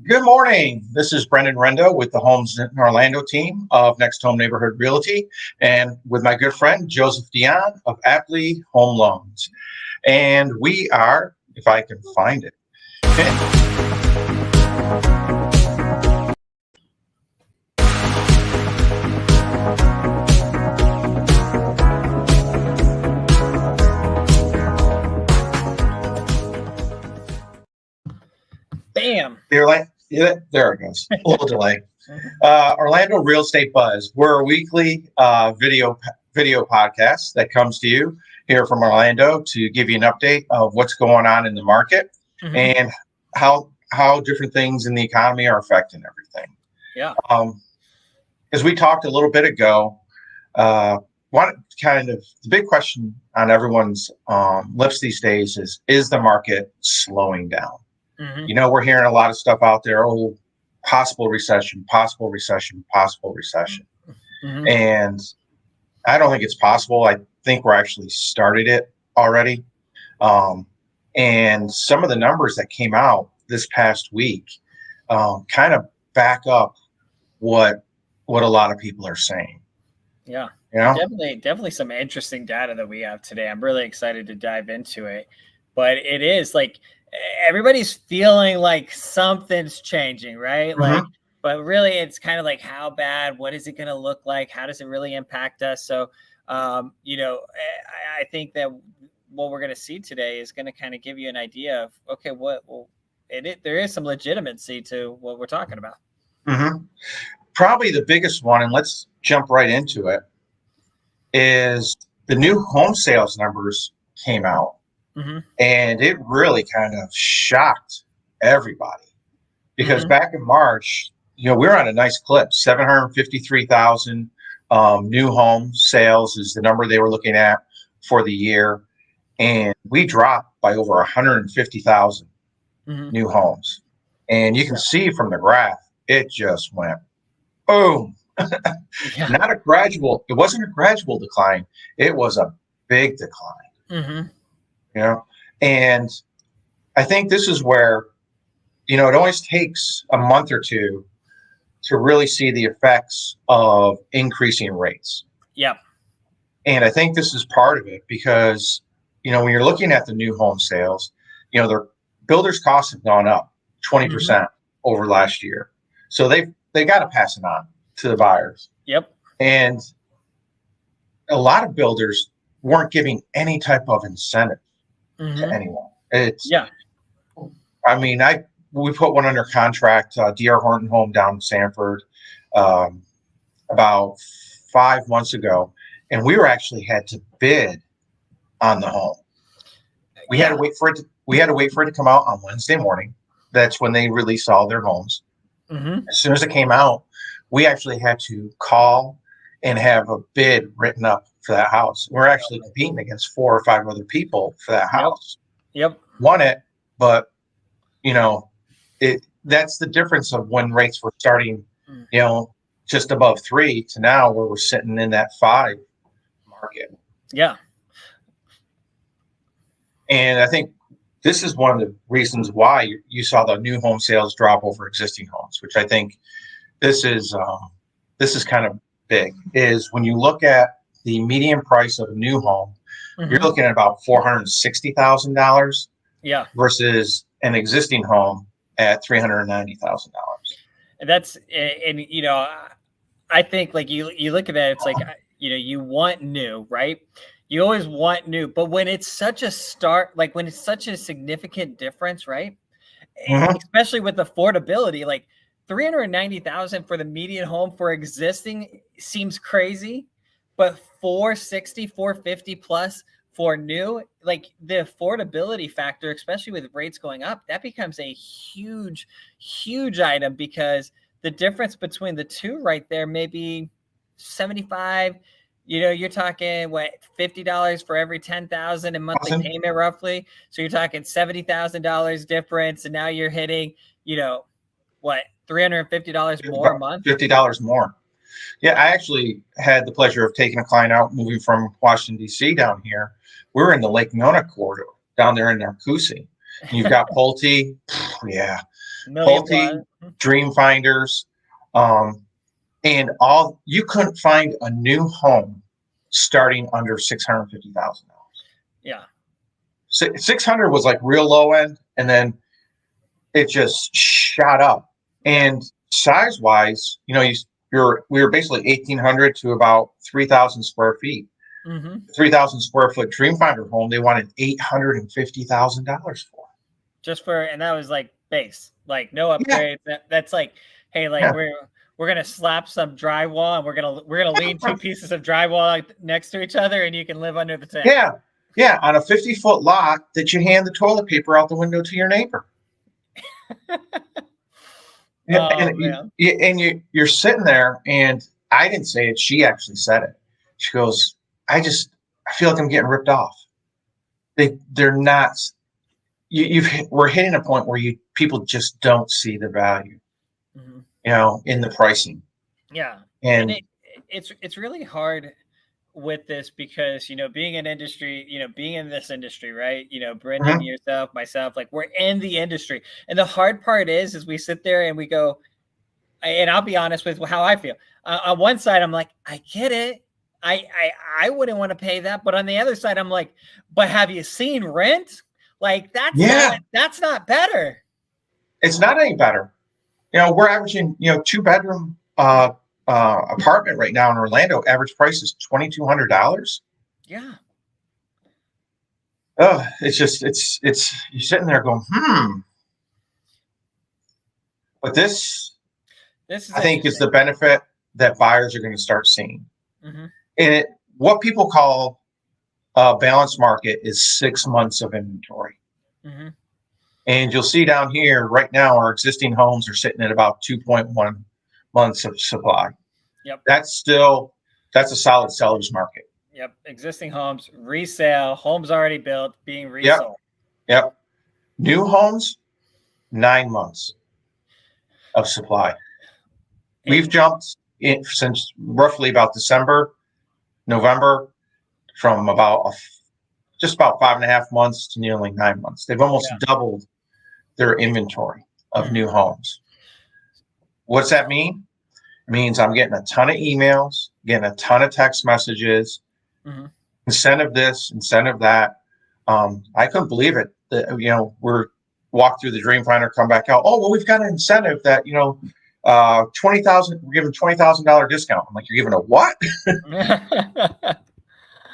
Good morning. This is Brenden Rendo with the Homes in Orlando team of NextHome Neighborhood Realty, and with my good friend Joseph Dionne of Appli Home Loans. And we are, if I can find it. Bam. Yeah, there it goes. A little delay. Orlando Real Estate Buzz. We're a weekly video podcast that comes to you here from Orlando to give you an update of what's going on in the market and how different things in the economy are affecting everything. Yeah. As we talked a little bit ago, the big question on everyone's lips these days is the market slowing down? You know, we're hearing a lot of stuff out there. Oh, possible recession. And I don't think it's possible. I think we're actually started it already. And some of the numbers that came out this past week kind of back up what a lot of people are saying. Yeah. You know? Definitely some interesting data that we have today. I'm really excited to dive into it. But it is like everybody's feeling like something's changing, right? Like, but really it's kind of like, how bad, what is it going to look like? How does it really impact us? So, I think that what we're going to see today is going to kind of give you an idea of, okay, there is some legitimacy to what we're talking about. Probably the biggest one, and let's jump right into it, is the new home sales numbers came out. And it really kind of shocked everybody because back in March, we were on a nice clip. 753,000 new home sales is the number they were looking at for the year. And we dropped by over 150,000 new homes. And you can see from the graph, it just went boom. It wasn't a gradual decline. It was a big decline. And I think this is where, it always takes a month or two to really see the effects of increasing rates. Yep. And I think this is part of it because, when you're looking at the new home sales, their builders' costs have gone up 20% over last year. So they got to pass it on to the buyers. Yep. And a lot of builders weren't giving any type of incentive to anyone. We put one under contract, D.R. Horton Home down in Sanford, about 5 months ago, and we had to bid on the home. We had to wait for it. We had to wait for it to come out on Wednesday morning. That's when they released all their homes. As soon as it came out, we actually had to call and have a bid written up for that house. We're actually competing against 4 or 5 other people for that house. Yep. Won it, but that's the difference of when rates were starting, just above 3 to now where we're sitting in that 5 market. Yeah. And I think this is one of the reasons why you saw the new home sales drop over existing homes, which I think this is kind of big, is when you look at the median price of a new home, you're looking at about $460,000 versus an existing home at $390,000. I think like you look at that, it's like, you want new, right? You always want new, but when it's such a when it's such a significant difference, right? Especially with affordability, like $390,000 for the median home for existing seems crazy, but $450 plus for new, like the affordability factor, especially with rates going up, that becomes a huge, huge item because the difference between the two right there may be 75. You're talking $50 for every $10,000 in monthly payment roughly. So you're talking $70,000 difference, and now you're hitting, $350 more a month? $50 more. Yeah, I actually had the pleasure of taking a client out moving from Washington, D.C. down here. We're in the Lake Nona corridor down there in Narcoossee. You've got Pulte. Yeah. Million Pulte, plus. Dream Finders, and all. You couldn't find a new home starting under $650,000. Yeah. 600 was like real low end, and then it just shot up. And size wise, we were basically 1,800 to about 3,000 square feet. 3,000 square foot Dreamfinder home, they wanted $850,000 for. And that was like base, like no upgrades. That's like, hey, like we're gonna slap some drywall and we're gonna lean two pieces of drywall next to each other, and you can live under the tent. Yeah, on a 50-foot lot that you hand the toilet paper out the window to your neighbor. You're sitting there, and I didn't say it. She actually said it. She goes, I feel like I'm getting ripped off. They're not. We're hitting a point where people just don't see the value, in the pricing. Yeah, and it's really hard with this because being in this industry, right? Brenden, yourself, myself, like we're in the industry, and the hard part is we sit there and we go, and I'll be honest with how I feel. On one side, I'm like, I get it. I wouldn't want to pay that, but on the other side, I'm like, but have you seen rent? Like that's not better. It's not any better. We're averaging 2-bedroom apartment right now in Orlando. Average price is $2,200. Yeah. Oh, it's you're sitting there going, But this is I think is the benefit that buyers are going to start seeing. And what people call a balanced market is 6 months of inventory. And you'll see down here right now, our existing homes are sitting at about 2.1 months of supply. Yep. That's a solid seller's market. Yep. Existing homes, resale, homes already built, being resold. Yep. New homes, 9 months of supply. We've jumped since roughly about December, November, from just about 5.5 months to nearly 9 months. They've almost doubled their inventory of new homes. What's that mean? It means I'm getting a ton of emails, getting a ton of text messages, incentive this, incentive that. I couldn't believe it that, we're walk through the Dream Finder, come back out. Oh, well, we've got an incentive that, $20,000, we're giving $20,000 discount. I'm like, you're giving a what?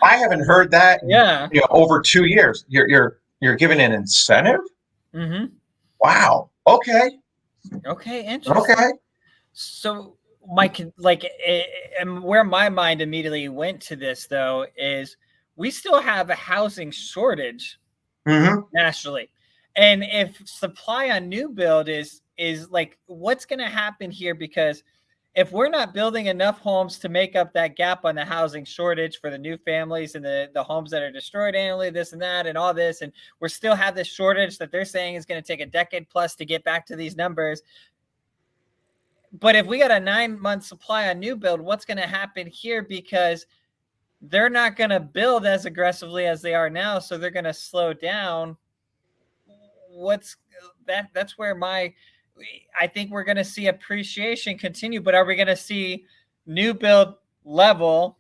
I haven't heard that in, over 2 years. You're giving an incentive? Wow. Okay. Interesting. Okay. So and where my mind immediately went to this though is we still have a housing shortage nationally, and if supply on new build is like, what's going to happen here? Because if we're not building enough homes to make up that gap on the housing shortage for the new families and the homes that are destroyed annually, this and that and all this, and we still have this shortage that they're saying is going to take a decade plus to get back to these numbers. But if we got a 9-month supply on new build, what's going to happen here? Because they're not going to build as aggressively as they are now, so they're going to slow down. That's where I think we're going to see appreciation continue, but are we going to see new build level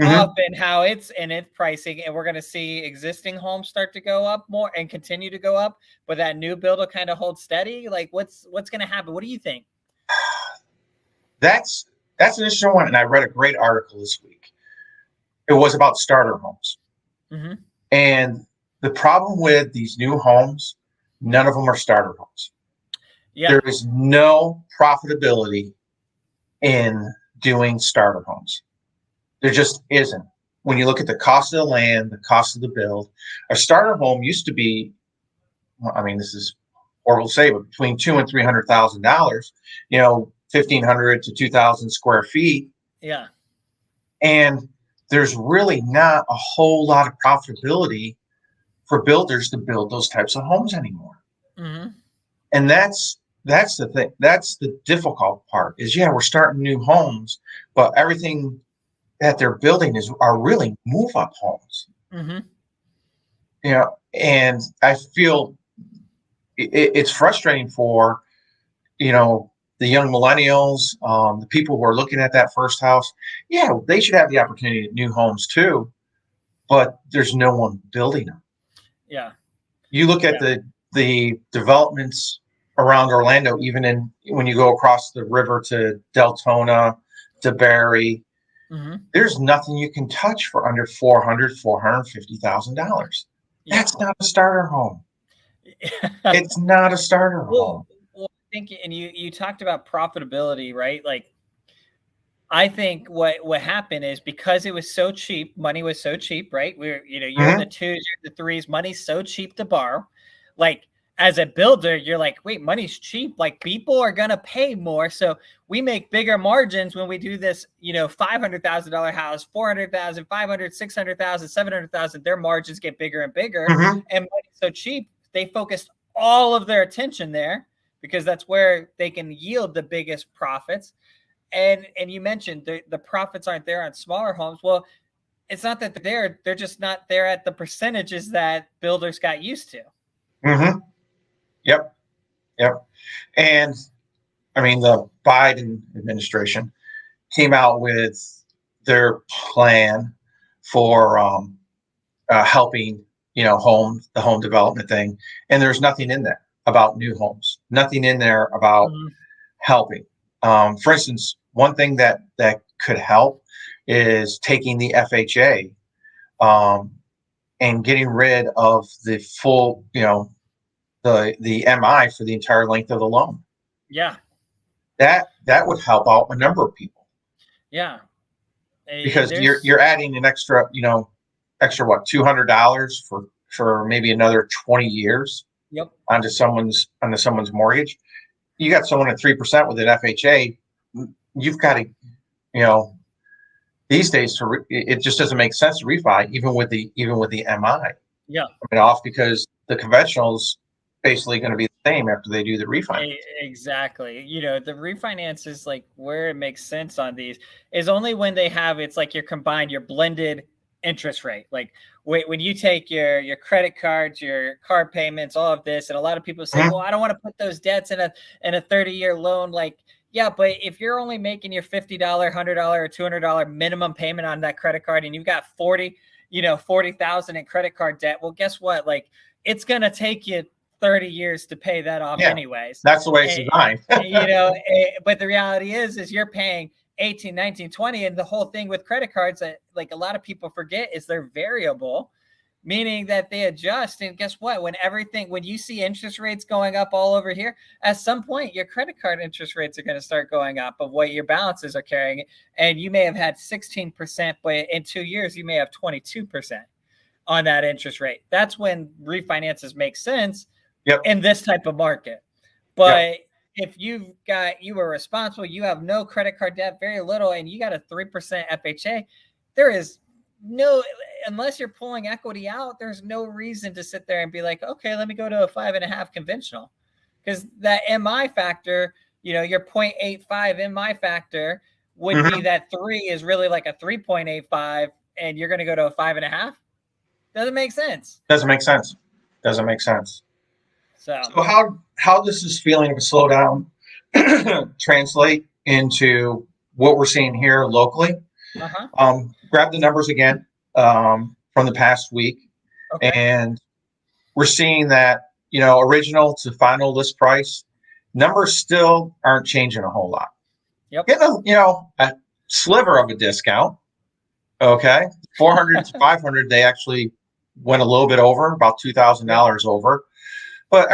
up and how it's in its pricing, and we're going to see existing homes start to go up more and continue to go up, but that new build will kind of hold steady? Like what's going to happen? What do you think? That's an interesting one, and I read a great article this week. It was about starter homes, and the problem with these new homes, none of them are starter homes. Yeah. There is no profitability in doing starter homes. There just isn't. When you look at the cost of the land, the cost of the build, a starter home used to be, this is horrible to say, but between $200,000 and $300,000. 1,500 to 2,000 square feet. Yeah. And there's really not a whole lot of profitability for builders to build those types of homes anymore. And that's the thing. That's the difficult part is, we're starting new homes, but everything that they're building are really move-up homes. And I feel it's frustrating for the young millennials, the people who are looking at that first house, yeah, they should have the opportunity at new homes too, but there's no one building them. Yeah. You look at the developments around Orlando, even when you go across the river to Deltona, to Barry, there's nothing you can touch for under $450,000. That's not a starter home. It's not a starter home. Well, I think, and you talked about profitability, right? Like, I think what happened is because it was so cheap, money was so cheap, right? You're in the 2s, you're in the 3s, money's so cheap to borrow. Like, as a builder, you're like, wait, money's cheap. Like, people are gonna pay more, so we make bigger margins when we do this. $500,000 house, 400,000, 500, 600,000, 700,000. Their margins get bigger and bigger, and money's so cheap. They focused all of their attention there because that's where they can yield the biggest profits. And you mentioned the profits aren't there on smaller homes. Well, it's not that they're just not there at the percentages that builders got used to. Yep. And I mean, the Biden administration came out with their plan for helping, the home development thing. And there's nothing in there about new homes, nothing in there about helping. For instance, one thing that could help is taking the FHA and getting rid of the full, the MI for the entire length of the loan. Yeah. That would help out a number of people. Yeah. Because you're adding an extra what, $200 for maybe another 20 years onto someone's mortgage. You got someone at 3% with an FHA, you've got to, these days it just doesn't make sense to refi even with the MI. Yeah. Coming off because the conventional's basically going to be the same after they do the refinance. Exactly. The refinance is like where it makes sense on these is only when they have, it's like your blended interest rate. Like when you take your credit cards, your car payments, all of this, and a lot of people say, well, I don't want to put those debts in a 30-year loan. Like, yeah, but if you're only making your $50, $100, or $200 minimum payment on that credit card, and you've got 40,000 in credit card debt, well, guess what? Like, it's gonna take you 30 years to pay that off anyways. That's the way it's designed. But the reality is you're paying 18, 19, 20. And the whole thing with credit cards that like a lot of people forget is they're variable, meaning that they adjust. And guess what? When you see interest rates going up all over here, at some point your credit card interest rates are going to start going up of what your balances are carrying. And you may have had 16%, but in 2 years, you may have 22% on that interest rate. That's when refinances make sense in this type of market. But if you were responsible, you have no credit card debt, very little, and you got a 3% FHA, there is no, unless you're pulling equity out, there's no reason to sit there and be like, okay, let me go to a 5.5 conventional. Because that MI factor, your 0.85 MI factor would be that 3 is really like a 3.85, and you're going to go to a 5.5. Doesn't make sense. Doesn't make sense. So how does this feeling of a slowdown translate into what we're seeing here locally? Grab the numbers again from the past week, and we're seeing that original to final list price numbers still aren't changing a whole lot. Getting a sliver of a discount. 400 to 500, they actually went a little bit over, about $2,000 over. But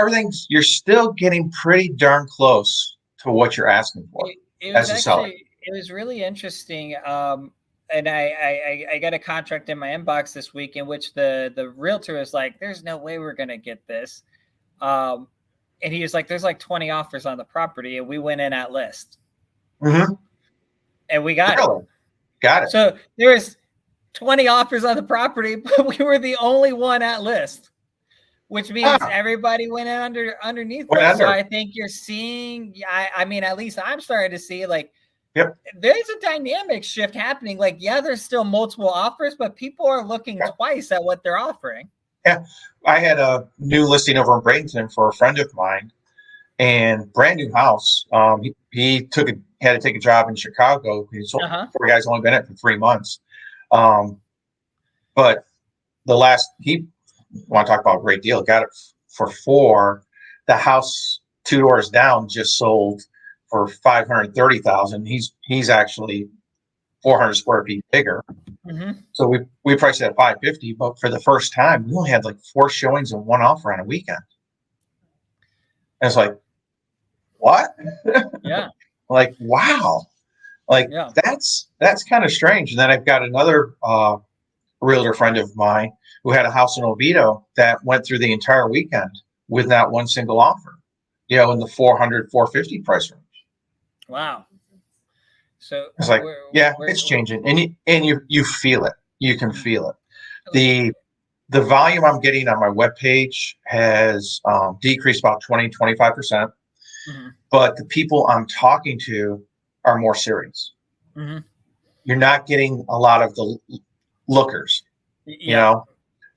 you're still getting pretty darn close to what you're asking for as a seller. It was really interesting. And I got a contract in my inbox this week in which the realtor was like, there's no way we're going to get this. And he was like, there's like 20 offers on the property, and we went in at list. And we got it. Got it. So there's 20 offers on the property, but we were the only one at list. Which means everybody went underneath that. So I think you're seeing, I mean, at least I'm starting to see like, there's a dynamic shift happening. Like, there's still multiple offers, but people are looking twice at what they're offering. Yeah. I had a new listing over in Bradenton for a friend of mine, and brand new house. He had to take a job in Chicago. Poor guy's only been in it for 3 months. But he want to talk about a great deal. Got it for 4. The house 2 doors down just sold for $530,000. He's actually 400 square feet bigger. So we priced it at $550, but for the first time, we only had like 4 showings and 1 offer on a weekend. And it's like, what? Yeah. Like, wow. Like, that's kind of strange. And then I've got another realtor friend of mine who had a house in Oviedo that went through the entire weekend with not one single offer, in the 400, 450 price range. Wow. So it's like, it's changing, and you feel it. You can feel it. The volume I'm getting on my webpage has decreased about 20-25%, but the people I'm talking to are more serious. You're not getting a lot of the lookers,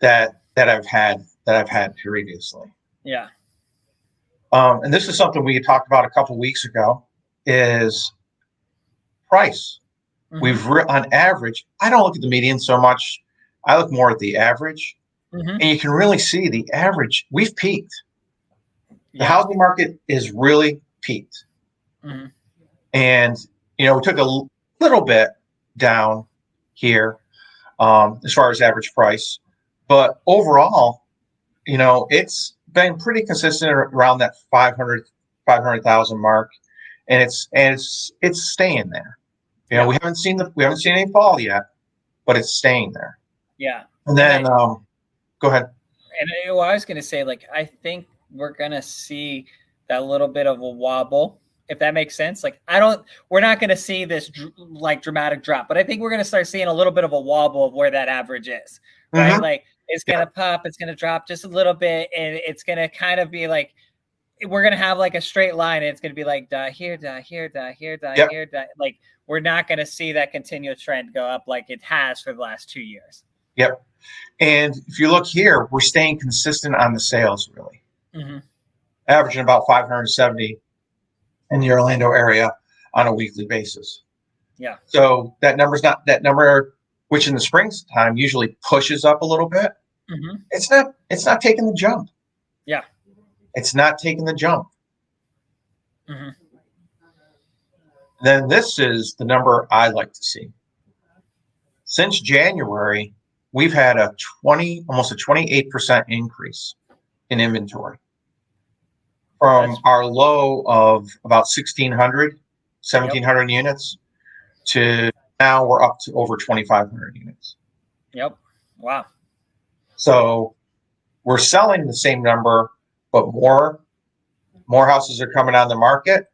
that I've had previously. Yeah. And this is something we talked about a couple weeks ago, is price. We've on average, I don't look at the median so much. I look more at the average, and you can really see the average. We've peaked. The housing market is really peaked. And, we took a little bit down here as far as average price, but overall, it's been pretty consistent around that 500,000 mark, and it's staying there. We haven't seen any fall yet, but it's staying there. Yeah. And then go ahead. And I was going to say, like, I think we're going to see that little bit of a wobble, if that makes sense. Like, we're not going to see this dramatic drop, but I think we're going to start seeing a little bit of a wobble of where that average is, right? Like, it's going to pop, it's going to drop just a little bit, and it's going to kind of be like, we're going to have like a straight line, and it's going to be like, here, here, here, here. Like, we're not going to see that continual trend go up like it has for the last 2 years. Yep. And if you look here, we're staying consistent on the sales, really. Averaging about 570 in the Orlando area on a weekly basis. Yeah. So that number, which in the springtime usually pushes up a little bit. It's not taking the jump. Yeah. It's not taking the jump. Then this is the number I like to see. Since January, we've had almost a 28% increase in inventory from our low of about 1,700 units to now we're up to over 2,500 units. Yep. Wow. So we're selling the same number, but more houses are coming on the market.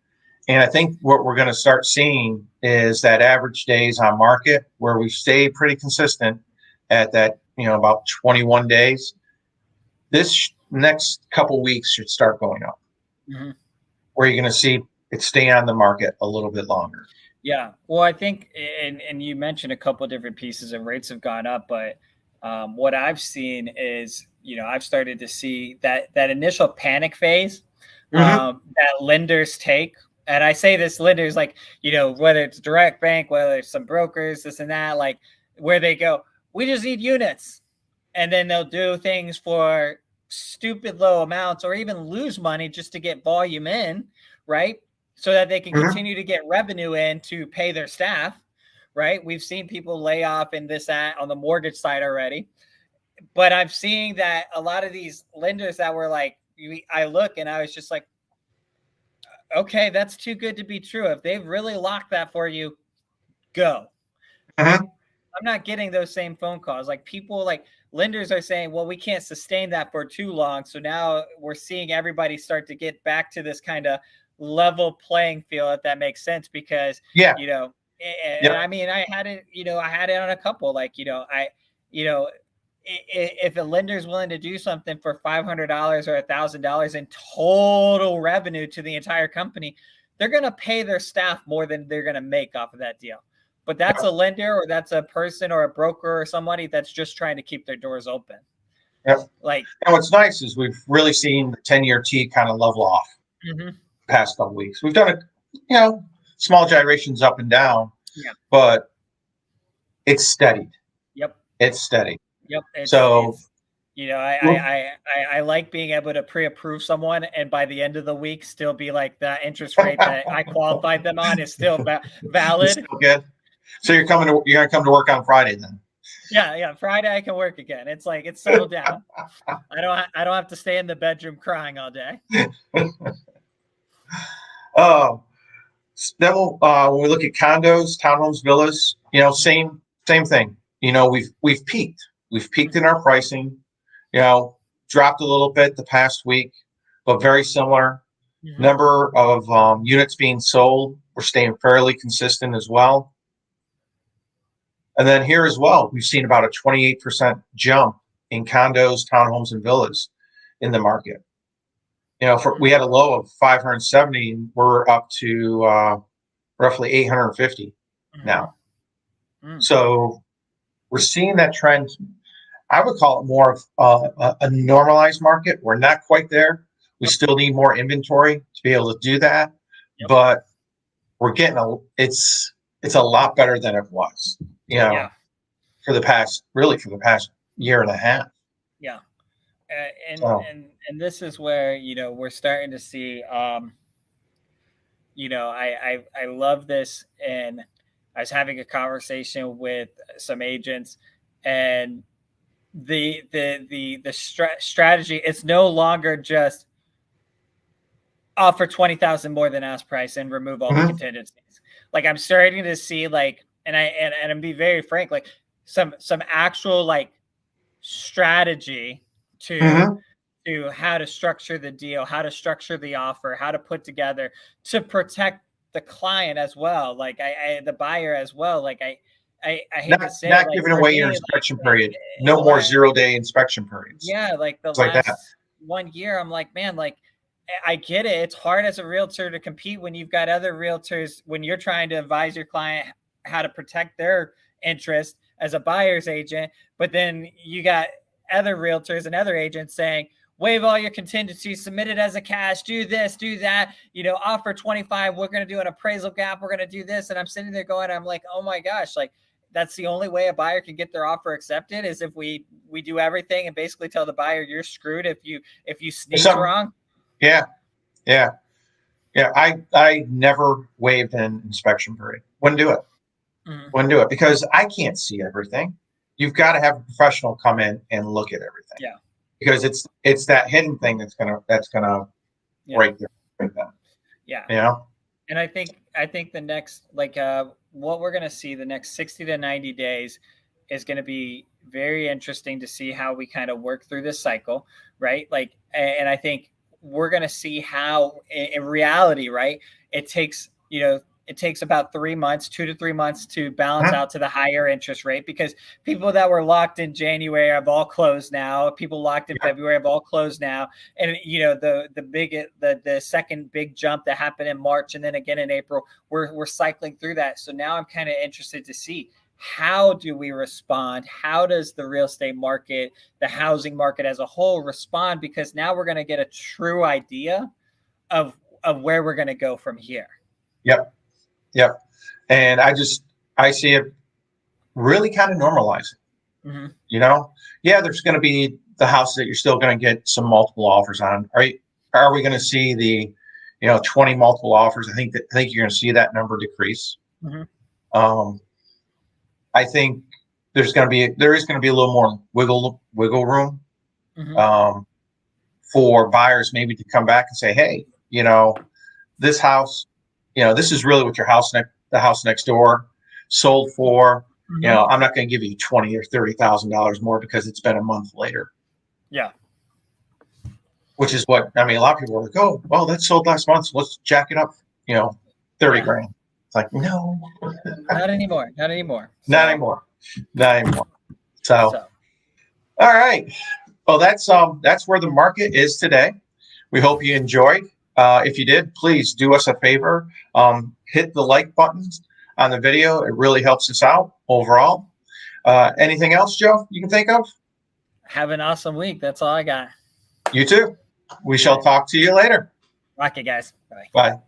And I think what we're going to start seeing is that average days on market, where we stay pretty consistent at that, about 21 days. This next couple weeks should start going up, where you're going to see it stay on the market a little bit longer. Yeah. Well, I think, and you mentioned a couple of different pieces, and rates have gone up, but what I've seen is, I've started to see that initial panic phase that lenders take. And I say this, lenders, like, whether it's direct bank, whether it's some brokers, this and that, like, where they go, we just need units. And then they'll do things for stupid low amounts or even lose money just to get volume in, right? So that they can continue to get revenue in to pay their staff, right? We've seen people lay off in that on the mortgage side already. But I'm seeing that a lot of these lenders that were like, I look and I was just like, okay, that's too good to be true. If they've really locked that for you, go. I'm not getting those same phone calls. Like, people, like, lenders are saying, well, we can't sustain that for too long. So now we're seeing everybody start to get back to this kind of level playing field, if that makes sense, because, and I mean, I had it on a couple, like, if a lender is willing to do something for $500 or $1,000 in total revenue to the entire company, they're going to pay their staff more than they're going to make off of that deal. But that's a lender, or that's a person or a broker or somebody that's just trying to keep their doors open. Yep. Like, and what's nice is we've really seen the 10-year T kind of level off. past couple weeks. We've done small gyrations up and down, but it's steady. Yep. It's steady. Yep. So, I like being able to pre-approve someone, and by the end of the week, still be like that interest rate that I qualified them on is still valid. Still good. So you're gonna come to work on Friday then? Yeah. Friday I can work again. It's like it's settled down. I don't have to stay in the bedroom crying all day. Then when we look at condos, townhomes, villas, same thing. We've peaked. We've peaked in our pricing. Dropped a little bit the past week, but very similar. Number of units being sold, we're staying fairly consistent as well. And then here as well, we've seen about a 28% jump in condos, townhomes, and villas in the market. We had a low of 570, and we're up to roughly 850 now. So we're seeing that trend. I would call it more of a normalized market. We're not quite there. We still need more inventory to be able to do that, but we're getting it's a lot better than it was, for the past year and a half. Yeah. And this is where, we're starting to see, I love this. And I was having a conversation with some agents, and the strategy, it's no longer just offer 20,000 more than ask price and remove all the contingencies. Like I'm starting to see and I'm be very frank, like some actual strategy to how to structure the deal, how to structure the offer, how to put together to protect the client as well. Like the buyer as well. Like I hate to say not giving away your inspection period. No more 0-day inspection periods. Yeah. Like the last 1 year, I'm like, man, I get it. It's hard as a realtor to compete when you've got other realtors, when you're trying to advise your client how to protect their interest as a buyer's agent. But then you got other realtors and other agents saying, waive all your contingencies, submit it as a cash, do this, do that, offer 25. We're going to do an appraisal gap. We're going to do this. And I'm sitting there going, I'm like, oh my gosh, that's the only way a buyer can get their offer accepted is if we do everything and basically tell the buyer you're screwed if you sneeze wrong. Yeah. I never waived an inspection period. Wouldn't do it. Wouldn't do it because I can't see everything. You've got to have a professional come in and look at everything. Yeah. Because it's that hidden thing that's gonna break them. Yeah. And I think the next what we're gonna see the next 60 to 90 days is gonna be very interesting to see how we kind of work through this cycle, right? And I think we're going to see how in reality, right, it takes about 3 months, 2 to 3 months to balance out to the higher interest rate, because people that were locked in January have all closed now. People locked in February have all closed now. And, the second big jump that happened in March and then again in April, we're cycling through that. So now I'm kind of interested to see, how do we respond? How does the real estate market, the housing market as a whole respond? Because now we're going to get a true idea of where we're going to go from here. Yep. And I see it really kind of normalizing. There's going to be the house that you're still going to get some multiple offers on. Are we going to see the 20 multiple offers? I think you're going to see that number decrease. I think there is going to be a little more wiggle room for buyers maybe to come back and say, hey, this house, this is really what the house next door sold for. I'm not going to give you $20,000 or $30,000 more because it's been a month later. Yeah. Which is what, a lot of people are like, oh, well, that sold last month, so let's jack it up, 30 grand. It's like, no. Not anymore. Not anymore. So, all right. Well, that's where the market is today. We hope you enjoyed. If you did, please do us a favor. Hit the like button on the video. It really helps us out overall. Anything else, Joe, you can think of? Have an awesome week. That's all I got. You too. We shall talk to you later. Okay, guys. Bye. Bye.